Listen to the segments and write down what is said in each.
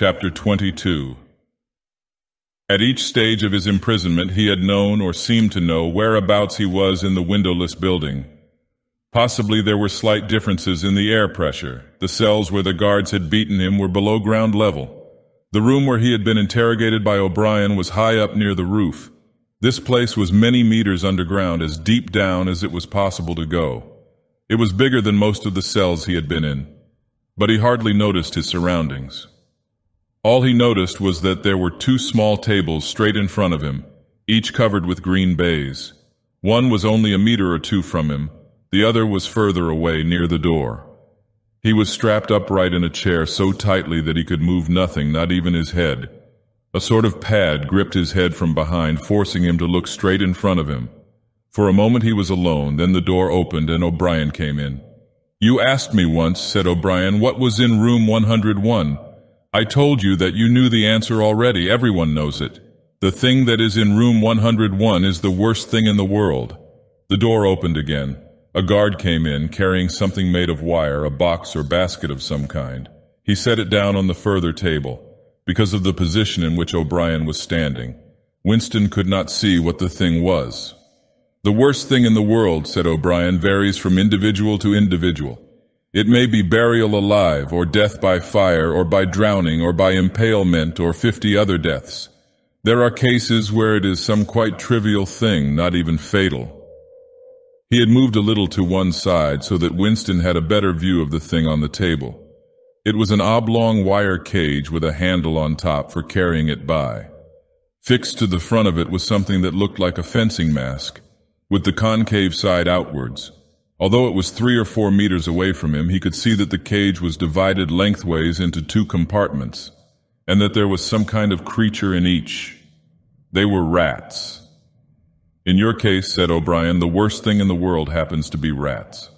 Chapter 22. At each stage of his imprisonment he had known or seemed to know whereabouts he was in the windowless building. Possibly there were slight differences in the air pressure. The cells where the guards had beaten him were below ground level. The room where he had been interrogated by O'Brien was high up near the roof. This place was many meters underground, as deep down as it was possible to go. It was bigger than most of the cells he had been in, but he hardly noticed his surroundings. All he noticed was that there were two small tables straight in front of him, each covered with green baize. One was only a meter or two from him, the other was further away near the door. He was strapped upright in a chair so tightly that he could move nothing, not even his head. A sort of pad gripped his head from behind, forcing him to look straight in front of him. For a moment he was alone, then the door opened and O'Brien came in. "You asked me once," said O'Brien, "what was in room 101. I told you that you knew the answer already. Everyone knows it. The thing that is in room 101 is the worst thing in the world." The door opened again. A guard came in, carrying something made of wire, a box or basket of some kind. He set it down on the further table. Because of the position in which O'Brien was standing, Winston could not see what the thing was. "The worst thing in the world," said O'Brien, "varies from individual to individual. It may be burial alive, or death by fire, or by drowning, or by impalement, or 50 other deaths. There are cases where it is some quite trivial thing, not even fatal." He had moved a little to one side so that Winston had a better view of the thing on the table. It was an oblong wire cage with a handle on top for carrying it by. Fixed to the front of it was something that looked like a fencing mask, with the concave side outwards. Although it was 3 or 4 meters away from him, he could see that the cage was divided lengthways into 2 compartments, and that there was some kind of creature in each. They were rats. "In your case," said O'Brien, "the worst thing in the world happens to be rats."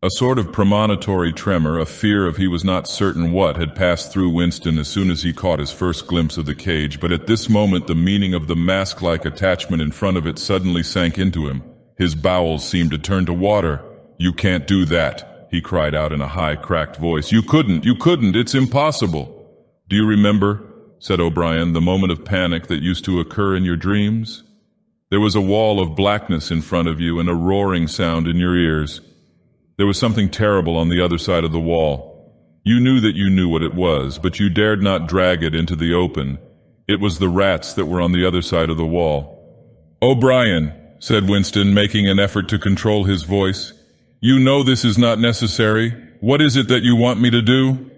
A sort of premonitory tremor, a fear of he was not certain what, had passed through Winston as soon as he caught his first glimpse of the cage, but at this moment the meaning of the mask-like attachment in front of it suddenly sank into him. His bowels seemed to turn to water. "You can't do that," he cried out in a high, cracked voice. You couldn't, it's impossible." "Do you remember," said O'Brien, "the moment of panic that used to occur in your dreams? There was a wall of blackness in front of you and a roaring sound in your ears. There was something terrible on the other side of the wall. You knew that you knew what it was, but you dared not drag it into the open. It was the rats that were on the other side of the wall." "O'Brien," said Winston, making an effort to control his voice, "you know this is not necessary. What is it that you want me to do?"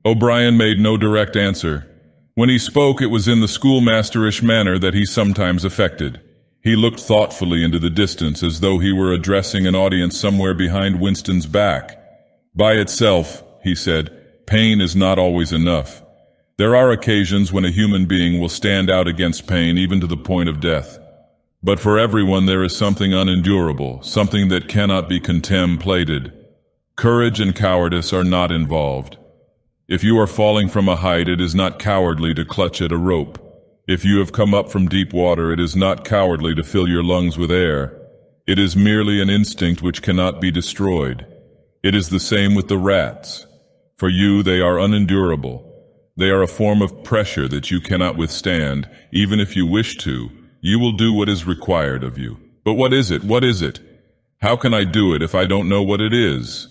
O'Brien made no direct answer. When he spoke, it was in the schoolmasterish manner that he sometimes affected. He looked thoughtfully into the distance, as though he were addressing an audience somewhere behind Winston's back. "By itself," he said, "pain is not always enough. There are occasions when a human being will stand out against pain, even to the point of death. But for everyone there is something unendurable, something that cannot be contemplated. Courage and cowardice are not involved. If you are falling from a height, it is not cowardly to clutch at a rope. If you have come up from deep water, it is not cowardly to fill your lungs with air. It is merely an instinct which cannot be destroyed. It is the same with the rats. For you, they are unendurable. They are a form of pressure that you cannot withstand. Even if you wish to, you will do what is required of you. But what is it? What is it? How can I do it if I don't know what it is?"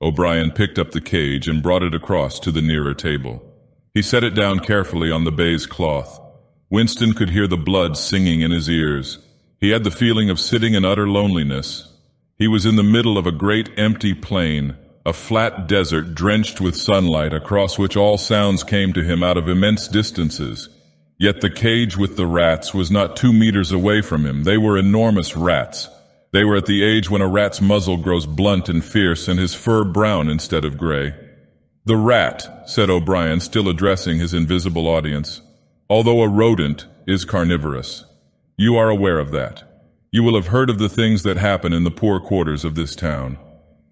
O'Brien picked up the cage and brought it across to the nearer table. He set it down carefully on the baize cloth. Winston could hear the blood singing in his ears. He had the feeling of sitting in utter loneliness. He was in the middle of a great empty plain, a flat desert drenched with sunlight, across which all sounds came to him out of immense distances. Yet the cage with the rats was not 2 meters away from him. They were enormous rats. They were at the age when a rat's muzzle grows blunt and fierce and his fur brown instead of gray. "The rat," said O'Brien, still addressing his invisible audience, "although a rodent, is carnivorous. You are aware of that. You will have heard of the things that happen in the poor quarters of this town.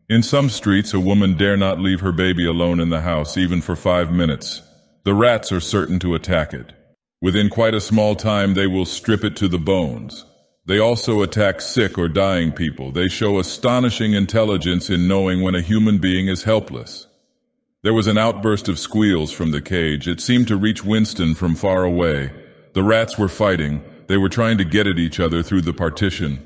In some streets a woman dare not leave her baby alone in the house even for 5 minutes. The rats are certain to attack it. Within quite a small time they will strip it to the bones. They also attack sick or dying people. They show astonishing intelligence in knowing when a human being is helpless. There was an outburst of squeals from the cage. It seemed to reach Winston from far away. The rats were fighting. They were trying to get at each other through the partition.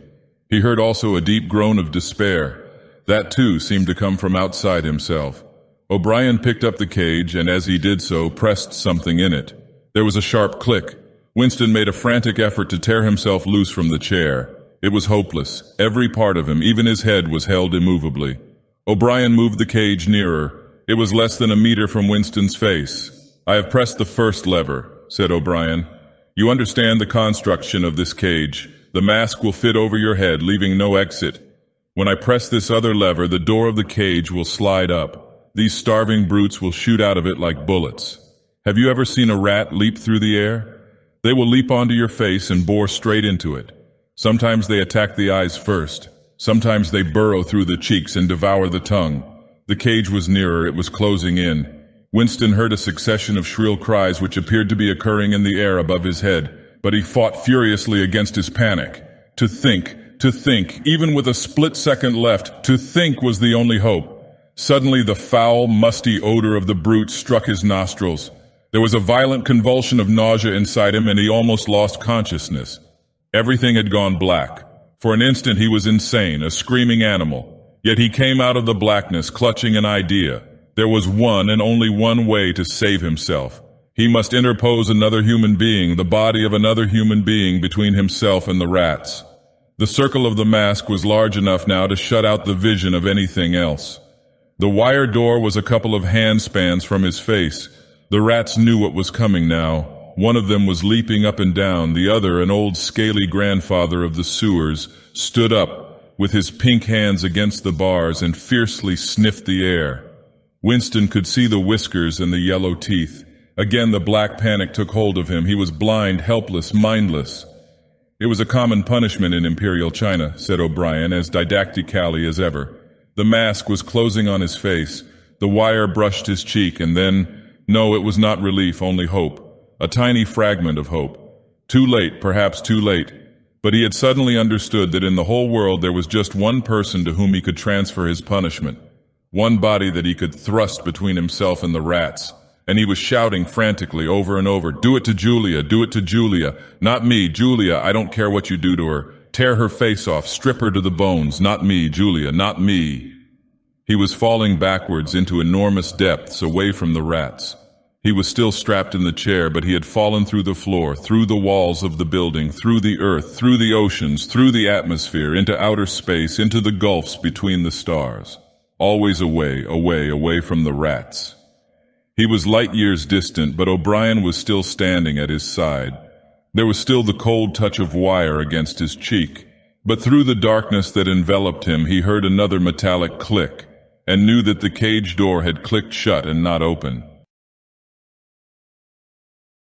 He heard also a deep groan of despair. That too seemed to come from outside himself. O'Brien picked up the cage and as he did so, pressed something in it. There was a sharp click. Winston made a frantic effort to tear himself loose from the chair. It was hopeless. Every part of him, even his head, was held immovably. O'Brien moved the cage nearer. It was less than a meter from Winston's face. "I have pressed the first lever," said O'Brien. "You understand the construction of this cage. The mask will fit over your head, leaving no exit. When I press this other lever, the door of the cage will slide up. These starving brutes will shoot out of it like bullets. Have you ever seen a rat leap through the air? They will leap onto your face and bore straight into it. Sometimes they attack the eyes first. Sometimes they burrow through the cheeks and devour the tongue." The cage was nearer. It was closing in. Winston heard a succession of shrill cries which appeared to be occurring in the air above his head, but he fought furiously against his panic. To think, even with a split second left, to think was the only hope. Suddenly the foul, musty odor of the brute struck his nostrils. There was a violent convulsion of nausea inside him and he almost lost consciousness. Everything had gone black. For an instant he was insane, a screaming animal. Yet he came out of the blackness clutching an idea. There was one and only one way to save himself. He must interpose another human being, the body of another human being, between himself and the rats. The circle of the mask was large enough now to shut out the vision of anything else. The wire door was a couple of handspans from his face. The rats knew what was coming now. One of them was leaping up and down. The other, an old scaly grandfather of the sewers, stood up with his pink hands against the bars and fiercely sniffed the air. Winston could see the whiskers and the yellow teeth. Again the black panic took hold of him. He was blind, helpless, mindless. "It was a common punishment in Imperial China," said O'Brien, as didactically as ever. The mask was closing on his face. The wire brushed his cheek, and then, no, it was not relief, only hope. A tiny fragment of hope. Too late, perhaps too late. But he had suddenly understood that in the whole world there was just one person to whom he could transfer his punishment. One body that he could thrust between himself and the rats. And he was shouting frantically over and over, "Do it to Julia, do it to Julia. Not me, Julia, I don't care what you do to her. Tear her face off, strip her to the bones. Not me, Julia, not me." He was falling backwards into enormous depths away from the rats. He was still strapped in the chair, but he had fallen through the floor, through the walls of the building, through the earth, through the oceans, through the atmosphere, into outer space, into the gulfs between the stars. Always away, away, away from the rats. He was light years distant, but O'Brien was still standing at his side. There was still the cold touch of wire against his cheek. But through the darkness that enveloped him, he heard another metallic click, and knew that the cage door had clicked shut and not open.